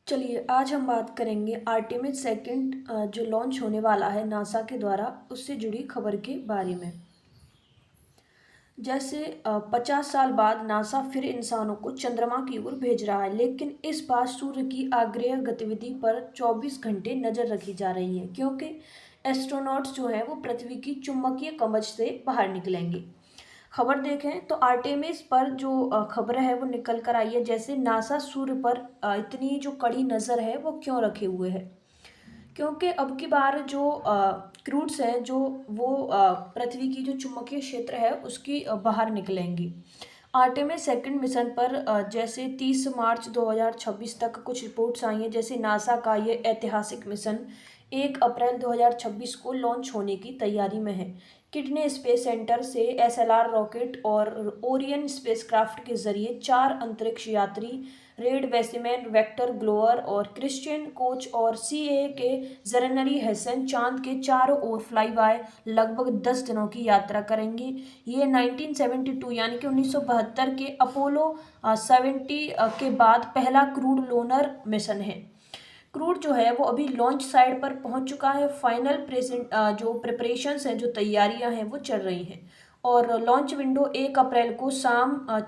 चलिए आज हम बात करेंगे आर्टेमिस सेकंड जो लॉन्च होने वाला है नासा के द्वारा उससे जुड़ी खबर के बारे में। जैसे 50 साल बाद नासा फिर इंसानों को चंद्रमा की ओर भेज रहा है, लेकिन इस बार सूर्य की आग्नेय गतिविधि पर 24 घंटे नजर रखी जा रही है क्योंकि एस्ट्रोनॉट्स जो है वो पृथ्वी की चुंबकीय कवच से बाहर निकलेंगे। खबर देखें तो आर्टेमिस पर जो खबर है वो निकल कर आई है। जैसे नासा सूर्य पर इतनी जो कड़ी नज़र है वो क्यों रखे हुए है, क्योंकि अब की बार जो क्रूड्स हैं जो वो पृथ्वी की जो चुंबकीय क्षेत्र है उसकी बाहर निकलेंगी। आर्टेमिस सेकंड मिशन पर जैसे 30 मार्च 2026 तक कुछ रिपोर्ट्स आई हैं। जैसे नासा का ये ऐतिहासिक मिशन 1 अप्रैल 2026 को लॉन्च होने की तैयारी में है। किडने स्पेस सेंटर से एसएलआर रॉकेट और ओरियन स्पेसक्राफ्ट के जरिए 4 अंतरिक्ष यात्री रेड वेसिमैन, वेक्टर ग्लोअर और क्रिश्चियन कोच और सीए के जरनरी हसन चांद के चारों ओर फ्लाई बाय लगभग 10 दिनों की यात्रा करेंगे। ये 1972 यानी कि 1972 के अपोलो 70 के बाद पहला क्रूड लोनर मिशन है। क्रूड जो है वो अभी लॉन्च साइट पर पहुंच चुका है। फाइनल प्रेजेंट जो प्रिपरेशंस हैं, जो तैयारियां हैं वो चल रही हैं और लॉन्च विंडो 1 अप्रैल को शाम को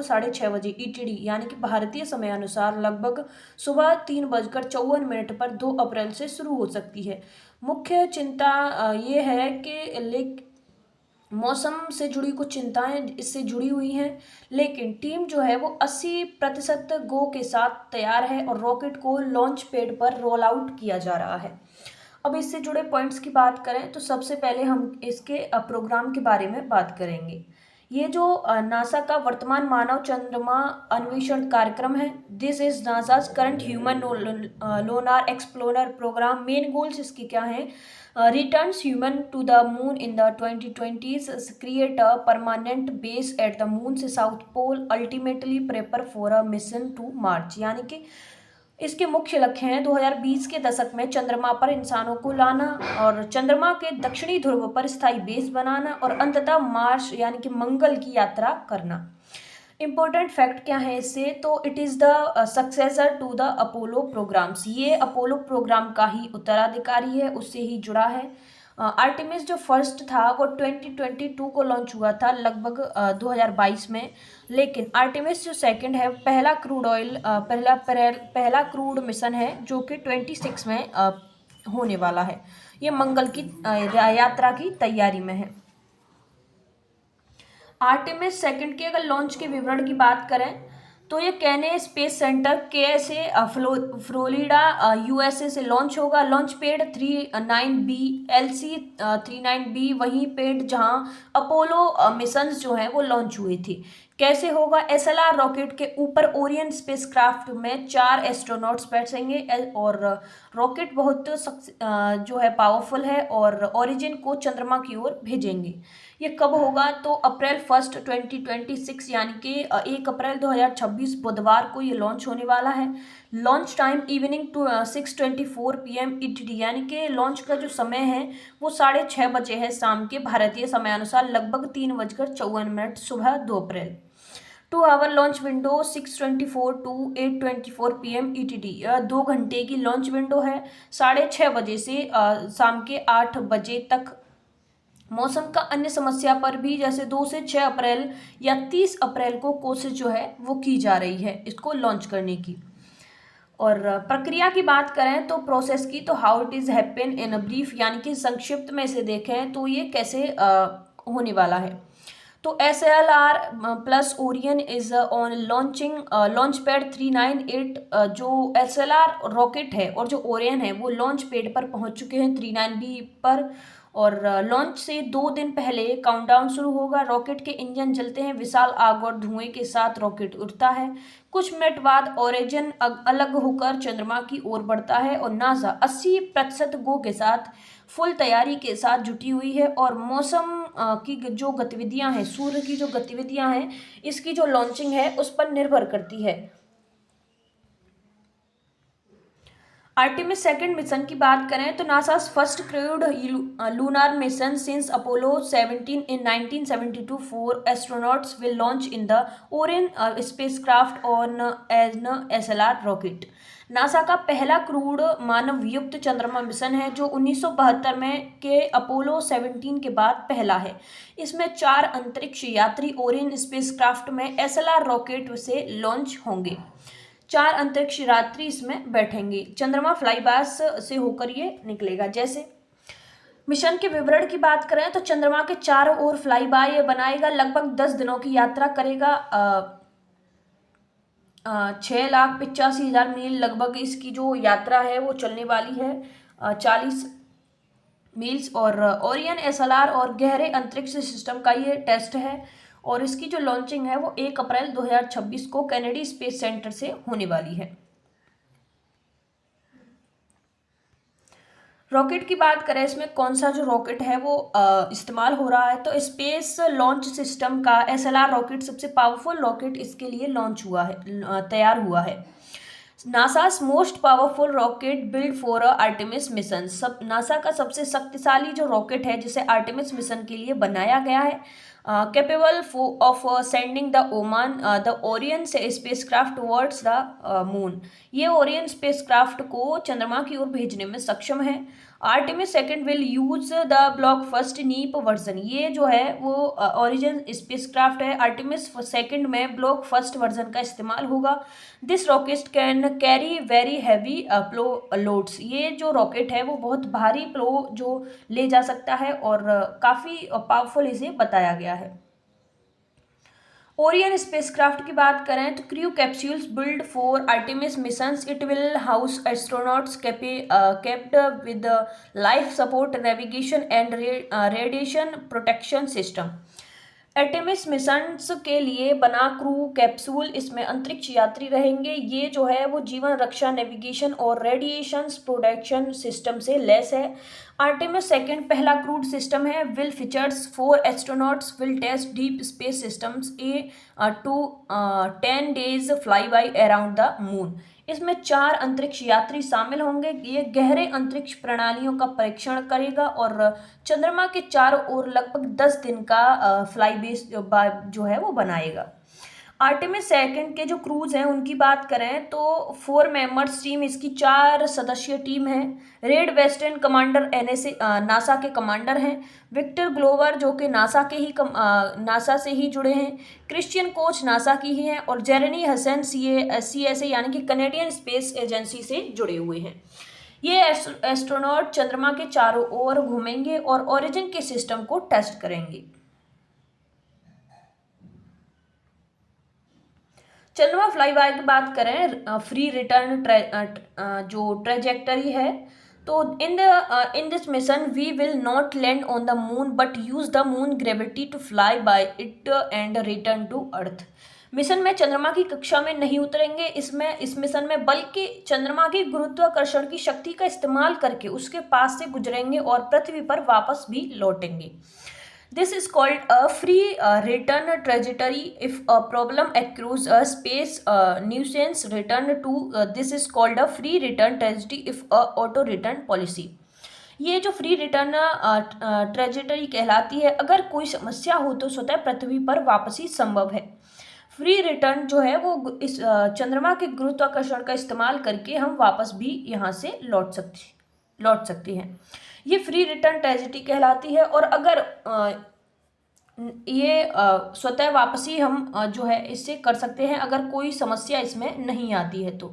6:30 बजे ईटीडी यानी कि भारतीय समय अनुसार लगभग सुबह 3:54 पर 2 अप्रैल से शुरू हो सकती है। मुख्य चिंता ये है कि मौसम से जुड़ी कुछ चिंताएं इससे जुड़ी हुई हैं, लेकिन टीम जो है वो 80% गो के साथ तैयार है और रॉकेट को लॉन्च पैड पर रोल आउट किया जा रहा है। अब इससे जुड़े पॉइंट्स की बात करें तो सबसे पहले हम इसके प्रोग्राम के बारे में बात करेंगे। ये जो नासा का वर्तमान मानव चंद्रमा अन्वेषण कार्यक्रम है, this is NASA's current human lunar explorer program. Main goals इसके क्या हैं? Returns human to the moon in the 2020s, create a permanent base at the moon's south pole, ultimately prepare for a mission to Mars। यानी कि इसके मुख्य लक्ष्य हैं 2020 के दशक में चंद्रमा पर इंसानों को लाना और चंद्रमा के दक्षिणी ध्रुव पर स्थायी बेस बनाना और अंततः मार्स यानी कि मंगल की यात्रा करना। इम्पोर्टेंट फैक्ट क्या है इससे? तो it is the successor to the Apollo programs. ये अपोलो प्रोग्राम का ही उत्तराधिकारी है, उससे ही जुड़ा है। आर्टेमिस जो फर्स्ट था वो 2022 को लॉन्च हुआ था, लगभग 2022 में। लेकिन आर्टेमिस जो सेकंड है पहला क्रूड ऑयल पहला क्रूड मिशन है जो कि 26 में होने वाला है। ये मंगल की यात्रा की तैयारी में है। आर्टेमिस सेकंड के अगर लॉन्च के विवरण की बात करें तो ये कैने स्पेस सेंटर के से फ्लोरिडा यूएसए से लॉन्च होगा। Launch pad 39B LC 39B वही पैड जहां अपोलो मिशंस जो हैं वो लॉन्च हुए थे। कैसे होगा? एसएलआर रॉकेट के ऊपर ओरियन स्पेसक्राफ्ट में 4 एस्ट्रोनॉट्स बैठेंगे और रॉकेट बहुत जो है पावरफुल है और ओरिजिन को चंद्रमा की ओर भेजेंगे। ये कब होगा? तो अप्रैल 1 2026 यानी कि 1 अप्रैल 2026 बुधवार को ये लॉन्च होने वाला है। Launch time evening to 6:24 PM ETD यानी कि लॉन्च का जो समय है वो 6:30 बजे है शाम के भारतीय समय अनुसार, लगभग 3:54 सुबह 2 अप्रैल। 2 hour launch window 6:24 to 8:24 PM ETD। 2 घंटे की लॉन्च विंडो है, 6:30 बजे से शाम के 8 बजे तक। मौसम का अन्य समस्या पर भी जैसे 2 से 6 अप्रैल या 30 अप्रैल को कोशिश जो है वो की जा रही है इसको लॉन्च करने की। और प्रक्रिया की बात करें तो प्रोसेस की, तो how it is happen in a brief यानी कि संक्षिप्त में से देखें तो ये कैसे होने वाला है। तो SLR plus Orion is on launching launch pad 398। जो SLR रॉकेट है और जो ओरियन है वो लॉन्च पैड पर पहुंच चुके हैं 39B पर और लॉन्च से 2 दिन पहले काउंटडाउन शुरू होगा। रॉकेट के इंजन जलते हैं, विशाल आग और धुएं के साथ रॉकेट उड़ता है। कुछ मिनट बाद ओरिजिन अलग होकर चंद्रमा की ओर बढ़ता है और नासा 80% गो के साथ फुल तैयारी के साथ जुटी हुई है और मौसम की जो गतिविधियां हैं, सूर्य की जो गतिविधियां हैं, इसकी जो लॉन्चिंग है उस पर निर्भर करती है। आर्टेमिस सेकंड मिशन की बात करें तो NASA first crude lunar mission since Apollo 17 in 1972 4 astronauts will launch in the Orion spacecraft on an SLR rocket. NASA का पहला क्रूड मानव युक्त चंद्रमा मिशन है जो 1972 में के अपोलो 17 के बाद पहला है। इसमें 4 अंतरिक्ष यात्री ओरियन स्पेसक्राफ्ट में एसएलआर रॉकेट से लॉन्च होंगे। 4 अंतरिक्ष यात्री इसमें बैठेंगे। चंद्रमा फ्लाईबास से होकर ये निकलेगा। जैसे मिशन के विवरण की बात करें तो चंद्रमा के चारों ओर फ्लाई बाय ये बनाएगा, लगभग 10 दिनों की यात्रा करेगा। 6,85,000 मील लगभग इसकी जो यात्रा है वो चलने वाली है, 40 मील्स। और ओरियन एसएलआर और गहरे अंतरिक्ष सिस्टम का ये टेस्ट है और इसकी जो लॉन्चिंग है वो 1 अप्रैल 2026 को कैनेडी स्पेस सेंटर से होने वाली है। रॉकेट की बात करें, इसमें कौन सा जो रॉकेट है वो इस्तेमाल हो रहा है, तो स्पेस लॉन्च सिस्टम का एसएलआर रॉकेट सबसे पावरफुल रॉकेट इसके लिए लॉन्च हुआ है, तैयार हुआ है। NASA's most powerful rocket build for Artemis mission. सब नासा का सबसे शक्तिशाली जो रॉकेट है जिसे आर्टेमिस मिशन के लिए बनाया गया है, capable of sending the Oman the Orion spacecraft towards the moon. ये ओरियन स्पेसक्राफ्ट को चंद्रमा की ओर भेजने में सक्षम है। Artemis second will use the block first neap version. ये जो है वो ओरिजिन स्पेसक्राफ्ट है, आर्टेमिस सेकंड में ब्लॉक फर्स्ट वर्जन का इस्तेमाल होगा। This rocket can carry very heavy payloads. ये जो रॉकेट है वो बहुत भारी प्लो जो ले जा सकता है और काफ़ी पावरफुल इसे बताया गया है। ओरियन स्पेसक्राफ्ट की बात करें तो crew capsules build for Artemis missions. It will house astronauts capped with life support navigation and radiation protection system. Artemis missions के लिए बना क्रू कैप्सूल, इसमें अंतरिक्ष यात्री रहेंगे। ये जो है वो जीवन रक्षा, नेविगेशन और रेडिएशन प्रोटेक्शन सिस्टम से लेस है। आर्टेमिस सेकंड पहला क्रूड सिस्टम है। Will features 4 astronauts will test deep space systems to 10 days fly by around the moon. इसमें 4 अंतरिक्ष यात्री शामिल होंगे। ये गहरे अंतरिक्ष प्रणालियों का परीक्षण करेगा और चंद्रमा के चारों ओर लगभग 10 दिन का फ्लाई बेस जो है वो बनाएगा। आर्टेमिस सेकंड के जो क्रूज हैं उनकी बात करें तो 4 मेंबर्स टीम, इसकी 4 सदस्यीय टीम है। Red western commander NSA NASA के कमांडर हैं। विक्टर ग्लोवर जो कि नासा से ही जुड़े हैं। क्रिश्चियन कोच नासा की ही हैं और जेरेनी हसन सीएसए यानी कि कनेडियन स्पेस एजेंसी से जुड़े हुए हैं। ये एस्ट्रोनॉट चंद्रमा के चारों ओर घूमेंगे और ओरिजिन के सिस्टम को टेस्ट करेंगे। चंद्रमा फ्लाई बाय की बात करें, फ्री रिटर्न जो ट्रेजेक्टरी है, तो in this mission we will not land on the moon but use the moon gravity to fly by it and return to earth. Mission में चंद्रमा की कक्षा में नहीं उतरेंगे इस मिशन में, बल्कि चंद्रमा की गुरुत्वाकर्षण की शक्ति का इस्तेमाल करके उसके पास से गुजरेंगे और पृथ्वी पर वापस भी लौटेंगे। This is called a free return trajectory. If a problem occurs, a space nuisance return to this is called a free return trajectory if a auto return policy. ये जो फ्री रिटर्न ट्रेजेक्टरी कहलाती है, अगर कोई समस्या हो तो स्वतः पृथ्वी पर वापसी संभव है। फ्री रिटर्न जो है वो इस चंद्रमा के गुरुत्वाकर्षण का इस्तेमाल करके हम वापस भी यहाँ से लौट सकते हैं। ये फ्री रिटर्न ट्रेजेक्टरी कहलाती है और अगर ये स्वतः वापसी हम जो है इससे कर सकते हैं अगर कोई समस्या इसमें नहीं आती है तो।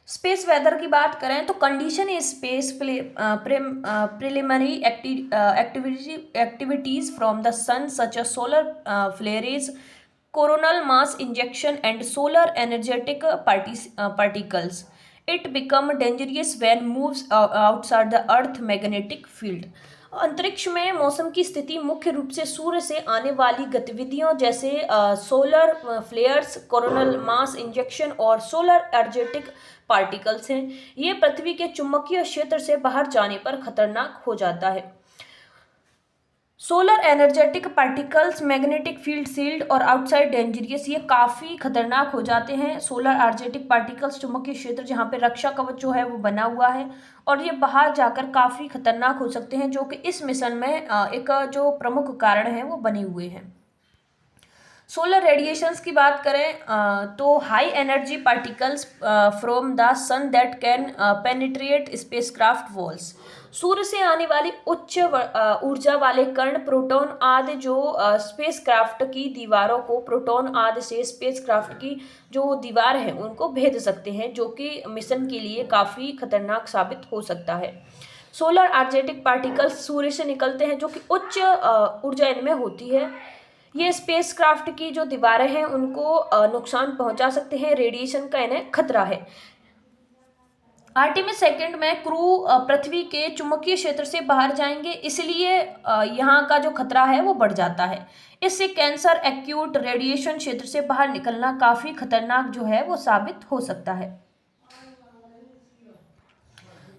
स्पेस वेदर की बात करें तो condition in space preliminary activities from the sun such a solar flares, coronal mass injection and solar energetic particles. It become dangerous when moves outside the earth magnetic field. अंतरिक्ष में मौसम की स्थिति मुख्य रूप से सूर्य से आने वाली गतिविधियों जैसे solar flares, coronal mass injection और सोलर एनर्जेटिक पार्टिकल्स हैं। ये पृथ्वी के चुंबकीय क्षेत्र से बाहर जाने पर खतरनाक हो जाता है। Solar energetic particles magnetic field shield और आउटसाइड डेंजरियस, ये काफ़ी खतरनाक हो जाते हैं। सोलर एनर्जेटिक पार्टिकल्स चुंबकीय क्षेत्र जहाँ पे रक्षा कवच जो है वो बना हुआ है और ये बाहर जाकर काफ़ी खतरनाक हो सकते हैं, जो कि इस मिशन में एक जो प्रमुख कारण है वो बने हुए हैं। सोलर रेडिएशंस की बात करें तो high energy particles from the sun that can penetrate spacecraft walls, सूर्य से आने वाली उच्च ऊर्जा वाले कण प्रोटॉन आदि जो स्पेसक्राफ्ट की दीवारों को, प्रोटॉन आदि से स्पेसक्राफ्ट की जो दीवार है उनको भेद सकते हैं, जो कि मिशन के लिए काफ़ी खतरनाक साबित हो सकता है। सोलर एनर्जेटिक पार्टिकल्स सूर्य से निकलते हैं, जो कि उच्च ऊर्जा इनमें होती है। ये स्पेसक्राफ्ट की जो दीवारें हैं उनको नुकसान पहुंचा सकते हैं, रेडिएशन का इन्हें खतरा है। आर्टेमिस सेकंड में क्रू पृथ्वी के चुंबकीय क्षेत्र से बाहर जाएंगे, इसलिए यहाँ का जो खतरा है वो बढ़ जाता है। इससे कैंसर, एक्यूट रेडिएशन क्षेत्र से बाहर निकलना काफ़ी खतरनाक जो है वो साबित हो सकता है।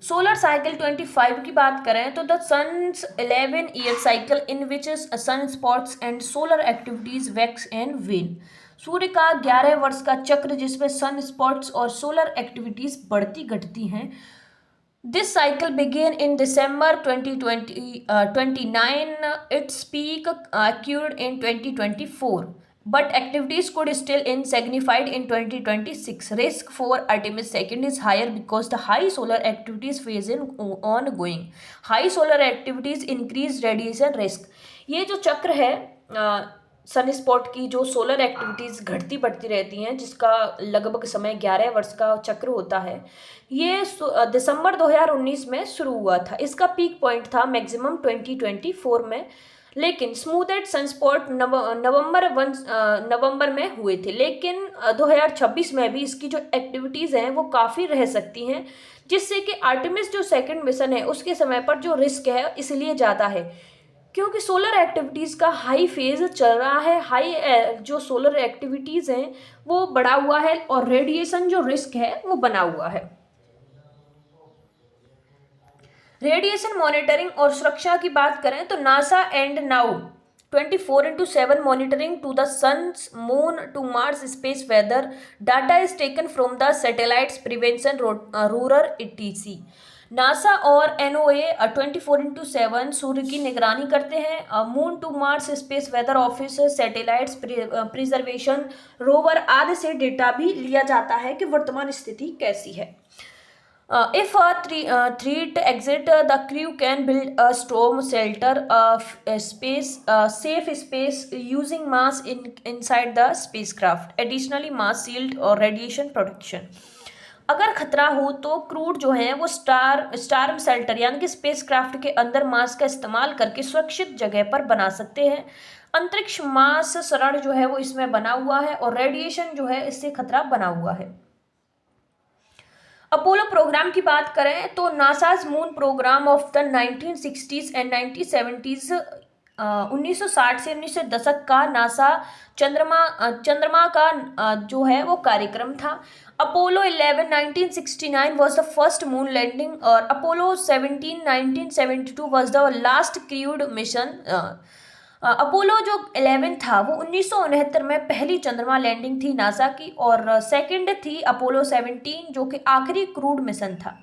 सोलर साइकिल 25 की बात करें तो the sun's 11 year cycle in which sun spots and solar activities wax and wane, सूर्य का 11 वर्ष का चक्र जिसमें सन स्पॉट्स और सोलर एक्टिविटीज बढ़ती घटती हैं। This cycle began in December 2029, its peak occurred in 2024, but activities could still insignified in 2026. Risk for Artemis second is higher because the high solar activities phase is ongoing. High solar activities increase radiation risk. ये जो चक्र है सन spot की जो solar activities घटती बढ़ती रहती हैं, जिसका लगभग समय 11 वर्ष का चक्र होता है, ये दिसंबर 2019 में शुरू हुआ था। इसका पीक पॉइंट था मैक्सिमम 2024 में, लेकिन स्मूथेड सनस्पॉट नवंबर में हुए थे। लेकिन 2026 में भी इसकी जो एक्टिविटीज़ हैं वो काफ़ी रह सकती हैं, जिससे कि आर्टेमिस जो सेकंड मिशन है उसके समय पर जो रिस्क है इसलिए ज़्यादा है, क्योंकि सोलर एक्टिविटीज़ का हाई फेज चल रहा है। हाई जो सोलर एक्टिविटीज़ हैं वो बढ़ा हुआ है और रेडिएशन जो रिस्क है वो बना हुआ है। रेडिएशन मॉनिटरिंग और सुरक्षा की बात करें तो NASA and now 24/7 monitoring to the sun's, moon to Mars space weather data is taken from the satellites prevention rural etc. NASA और एनओए 24/7 सूर्य की निगरानी करते हैं। Moon to Mars space weather office, satellites preservation rover आदि से data भी लिया जाता है कि वर्तमान स्थिति कैसी है। If a threat exists, the crew can build a storm shelter, safe space using mass inside the spacecraft. Additionally, mass shield or radiation protection. अगर खतरा हो तो क्रूड जो है वो स्टार्म शेल्टर यानी कि स्पेसक्राफ्ट के अंदर मास का इस्तेमाल करके सुरक्षित जगह पर बना सकते हैं। अंतरिक्ष मास शरण जो है वो इसमें बना हुआ है और रेडिएशन जो है इससे खतरा बना हुआ है। अपोलो प्रोग्राम की बात करें तो NASA's moon program of the 1960s and 1970s 1960 से 19 दशक का नासा चंद्रमा का जो है वो कार्यक्रम था। Apollo 11 1969 was the first moon landing और Apollo 17 1972 was the last crewed mission. Apollo जो 11 था वो 1969 में पहली चंद्रमा लैंडिंग थी नासा की, और सेकंड थी अपोलो 17 जो कि आखिरी क्रूड मिशन था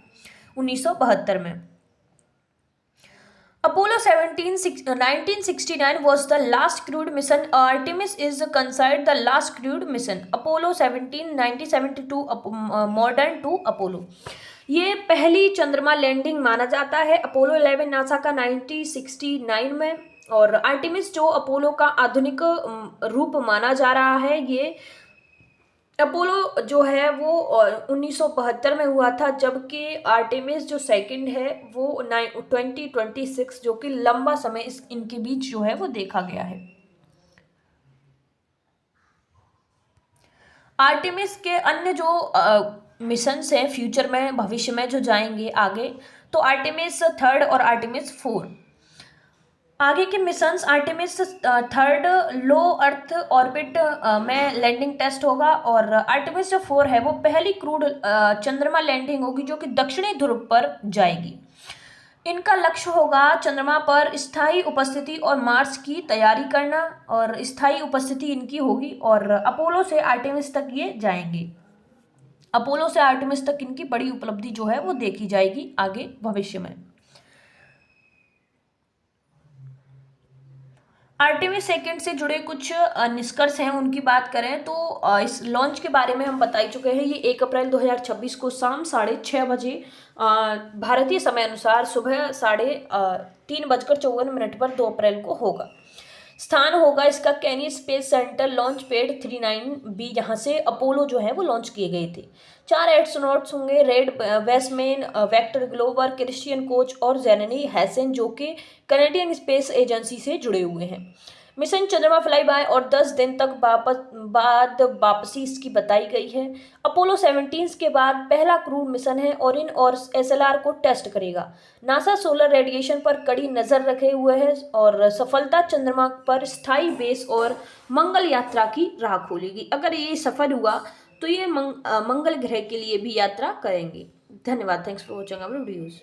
1972 में। Apollo 17 1969 was the last crewed mission. Artemis is considered the last crewed mission. Apollo 17 1972 modern to Apollo, ये पहली चंद्रमा लैंडिंग माना जाता है। अपोलो 11 नासा का 1969 में, और आर्टेमिस जो अपोलो का आधुनिक रूप माना जा रहा है, ये अपोलो जो है वो 1972 में हुआ था, जबकि आर्टेमिस जो सेकंड है वो 2026 जो कि लंबा समय इनके बीच जो है वो देखा गया है। आर्टेमिस के अन्य जो मिशंस हैं फ्यूचर में, भविष्य में जो जाएंगे आगे, तो आर्टेमिस 3 और आर्टेमिस 4 आगे के मिशंस। आर्टेमिस 3 लो अर्थ ऑर्बिट में लैंडिंग टेस्ट होगा, और आर्टेमिस जो 4 है वो पहली क्रूड चंद्रमा लैंडिंग होगी जो कि दक्षिणी ध्रुव पर जाएगी। इनका लक्ष्य होगा चंद्रमा पर स्थायी उपस्थिति और मार्स की तैयारी करना, और स्थायी उपस्थिति इनकी होगी। और अपोलो से आर्टेमिस तक ये जाएंगे। अपोलो से आर्टेमिस तक इनकी बड़ी उपलब्धि जो है वो देखी जाएगी आगे भविष्य में। आर्टेमिस सेकंड से जुड़े कुछ निष्कर्ष हैं, उनकी बात करें तो इस लॉन्च के बारे में हम बता ही चुके हैं। ये 1 अप्रैल 2026 को शाम 6:30 भारतीय समय अनुसार सुबह 3:54 पर 2 अप्रैल को होगा। स्थान होगा इसका केनी space centre launch pad 39B, जहां से अपोलो जो है वो लॉन्च किए गए थे। 4 एस्ट्रोनॉट्स होंगे, Reid Wiseman, Victor Glover, Christina Koch और जेरेमी हैसन, जो कि कनेडियन स्पेस एजेंसी से जुड़े हुए हैं। मिशन चंद्रमा फ्लाई बाय और 10 दिन तक बाद वापसी इसकी बताई गई है। अपोलो 17 के बाद पहला क्रू मिशन है और SLR को टेस्ट करेगा। नासा सोलर रेडिएशन पर कड़ी नजर रखे हुए है और सफलता चंद्रमा पर स्थायी बेस और मंगल यात्रा की राह खोलेगी। अगर ये सफल हुआ तो ये मंगल ग्रह के लिए भी यात्रा करेंगे। धन्यवाद। Thanks for watching our videos.